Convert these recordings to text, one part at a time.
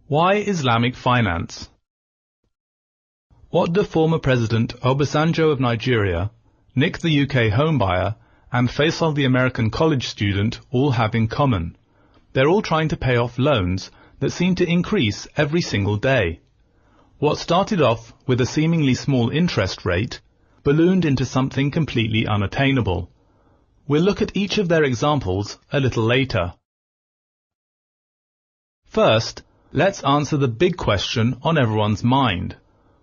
Why Islamic finance? What do former President Obasanjo of Nigeria, Nick the UK homebuyer, and Faisal the American college student all have in common? They're all trying to pay off loans that seem to increase every single day. What started off with a seemingly small interest rate ballooned into something completely unattainable. We'll look at each of their examples a little later. First, let's answer the big question on everyone's mind.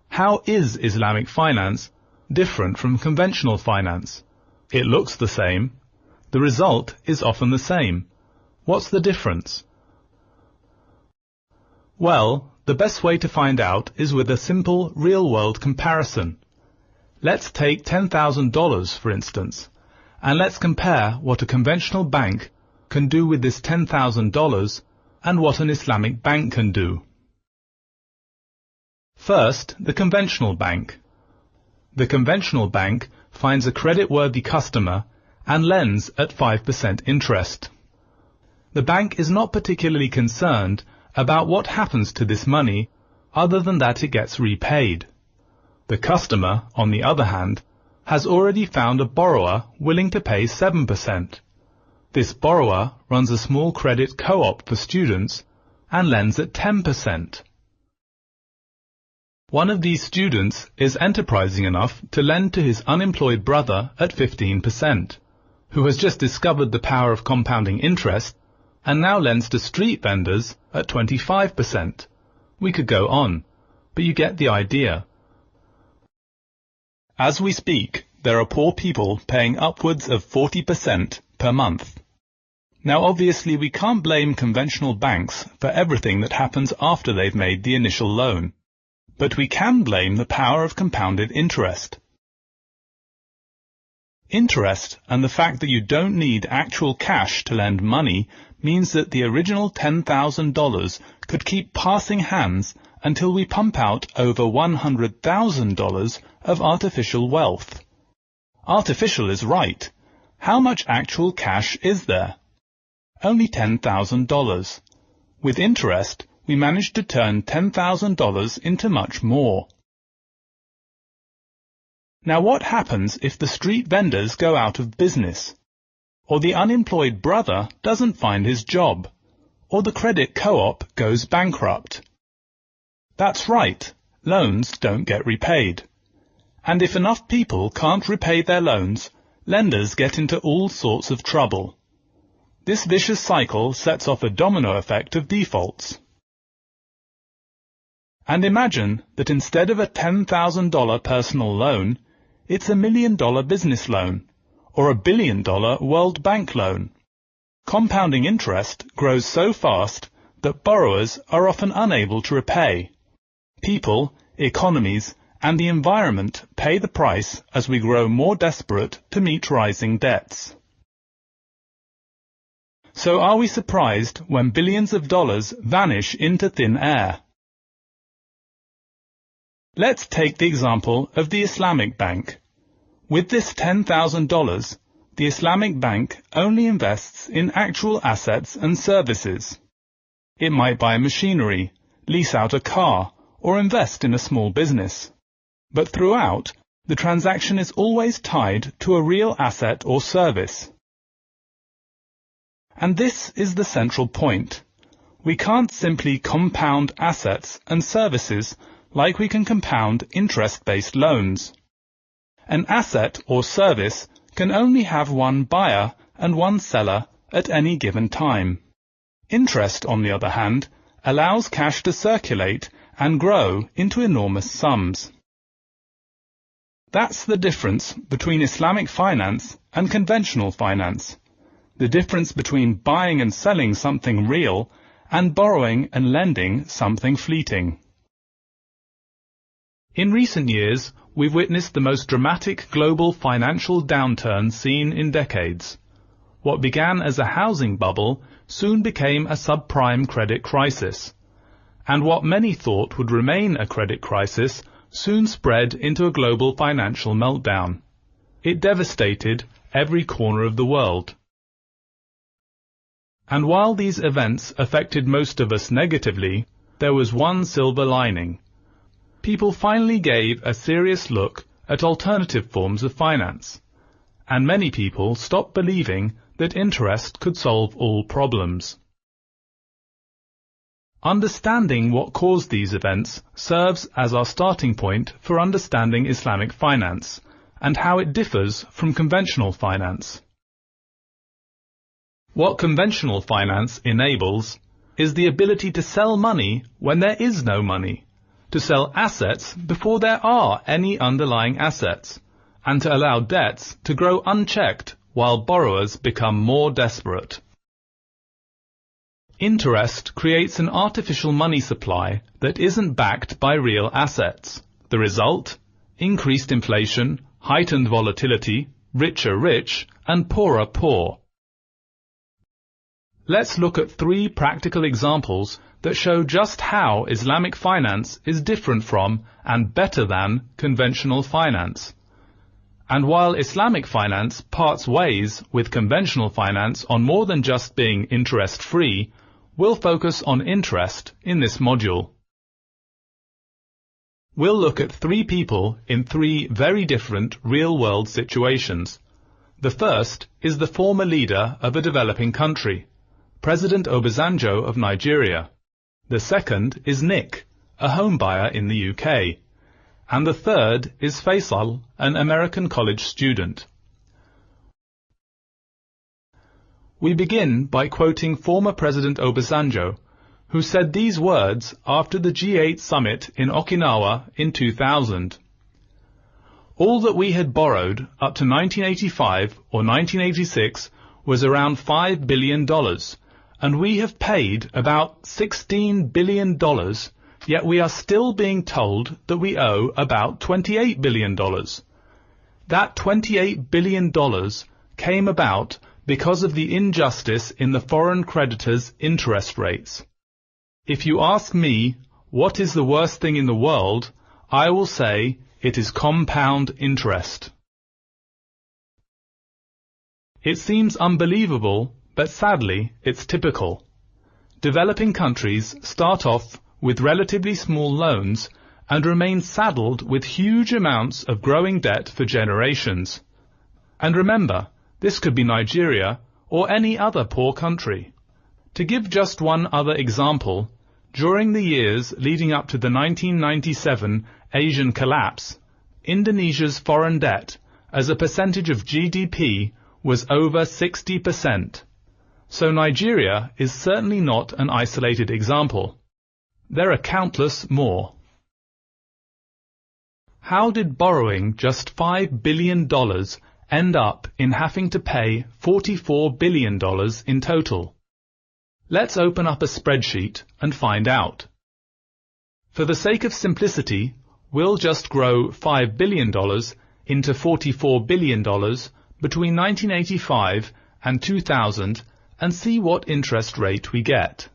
How is Islamic finance different from conventional finance? It looks the same. The result is often the same. What's the difference? Well, the best way to find out is with a simple real-world comparison. Let's take $10,000 for instance, and let's compare what a conventional bank can do with this $10,000 and what an Islamic bank can do. First, the conventional bank. The conventional bank finds a credit-worthy customer and lends at 5% interest. The bank is not particularly concerned about what happens to this money other than that it gets repaid. The customer, on the other hand, has already found a borrower willing to pay 7%. This borrower runs a small credit co-op for students and lends at 10%. One of these students is enterprising enough to lend to his unemployed brother at 15%, who has just discovered the power of compounding interest and now lends to street vendors at 25%. We could go on, but you get the idea. As we speak, there are poor people paying upwards of 40% per month. Now obviously we can't blame conventional banks for everything that happens after they've made the initial loan, but we can blame the power of compounded interest. Interest and the fact that you don't need actual cash to lend money means that the original $10,000 could keep passing hands until we pump out over $100,000 of artificial wealth. Artificial is right. How much actual cash is there? Only $10,000. With interest, we managed to turn $10,000 into much more. Now what happens if the street vendors go out of business? Or the unemployed brother doesn't find his job? Or the credit co-op goes bankrupt? That's right, loans don't get repaid. And if enough people can't repay their loans, lenders get into all sorts of trouble. This vicious cycle sets off a domino effect of defaults. And imagine that instead of a $10,000 personal loan, it's $1 million business loan, or a $1 billion World Bank loan. Compounding interest grows so fast that borrowers are often unable to repay. People, economies, and the environment pay the price as we grow more desperate to meet rising debts. So are we surprised when billions of dollars vanish into thin air? Let's take the example of the Islamic Bank. With this $10,000, the Islamic Bank only invests in actual assets and services. It might buy machinery, lease out a car, or invest in a small business. But throughout, the transaction is always tied to a real asset or service. And this is the central point. We can't simply compound assets and services like we can compound interest-based loans. An asset or service can only have one buyer and one seller at any given time. Interest, on the other hand, allows cash to circulate and grow into enormous sums. That's the difference between Islamic finance and conventional finance. The difference between buying and selling something real and borrowing and lending something fleeting. In recent years, we've witnessed the most dramatic global financial downturn seen in decades. What began as a housing bubble soon became a subprime credit crisis. And what many thought would remain a credit crisis soon spread into a global financial meltdown. It devastated every corner of the world. And while these events affected most of us negatively, there was one silver lining. People finally gave a serious look at alternative forms of finance, and many people stopped believing that interest could solve all problems. Understanding what caused these events serves as our starting point for understanding Islamic finance and how it differs from conventional finance. What conventional finance enables is the ability to sell money when there is no money, to sell assets before there are any underlying assets, and to allow debts to grow unchecked while borrowers become more desperate. Interest creates an artificial money supply that isn't backed by real assets. The result? Increased inflation, heightened volatility, richer rich, and poorer poor. Let's look at 3 practical examples that show just how Islamic finance is different from and better than conventional finance. And while Islamic finance parts ways with conventional finance on more than just being interest-free, we'll focus on interest in this module. We'll look at 3 people in 3 very different real-world situations. The first is the former leader of a developing country, President Obasanjo of Nigeria. The second is Nick, a home buyer in the UK. And the third is Faisal, an American college student. We begin by quoting former President Obasanjo, who said these words after the G8 summit in Okinawa in 2000. All that we had borrowed up to 1985 or 1986 was around $5 billion, and we have paid about $16 billion, yet we are still being told that we owe about $28 billion. That $28 billion came about because of the injustice in the foreign creditors' interest rates. If you ask me, what is the worst thing in the world, I will say it is compound interest. It seems unbelievable, but sadly, it's typical. Developing countries start off with relatively small loans and remain saddled with huge amounts of growing debt for generations. And remember, this could be Nigeria or any other poor country. To give just one other example, during the years leading up to the 1997 Asian collapse, Indonesia's foreign debt as a percentage of GDP was over 60%. So Nigeria is certainly not an isolated example. There are countless more. How did borrowing just $5 billion end up in having to pay $44 billion in total? Let's open up a spreadsheet and find out. For the sake of simplicity, we'll just grow $5 billion into $44 billion between 1985 and 2000 and see what interest rate we get.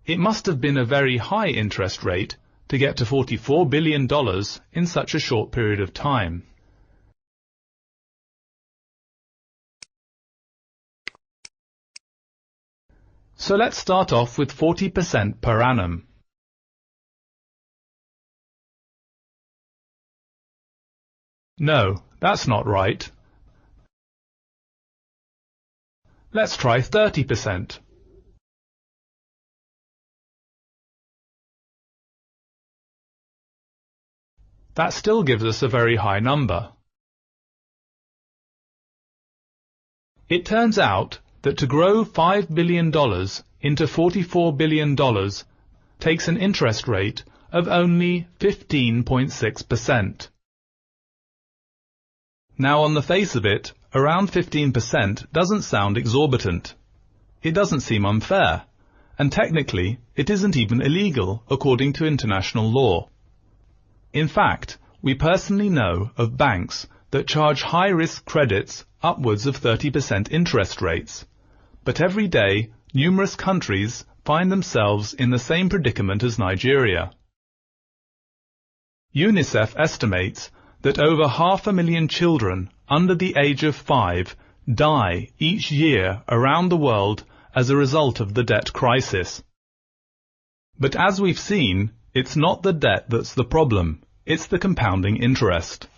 It must have been a very high interest rate to get to $44 billion in such a short period of time. So let's start off with 40% per annum. No, that's not right. Let's try 30%. That still gives us a very high number. It turns out that to grow $5 billion into $44 billion takes an interest rate of only 15.6%. Now, on the face of it, around 15% doesn't sound exorbitant. It doesn't seem unfair, and technically it isn't even illegal according to international law. In fact, we personally know of banks that charge high-risk credits upwards of 30% interest rates. But every day, numerous countries find themselves in the same predicament as Nigeria. UNICEF estimates that over 500,000 children under the age of 5 die each year around the world as a result of the debt crisis. But as we've seen, it's not the debt that's the problem, it's the compounding interest.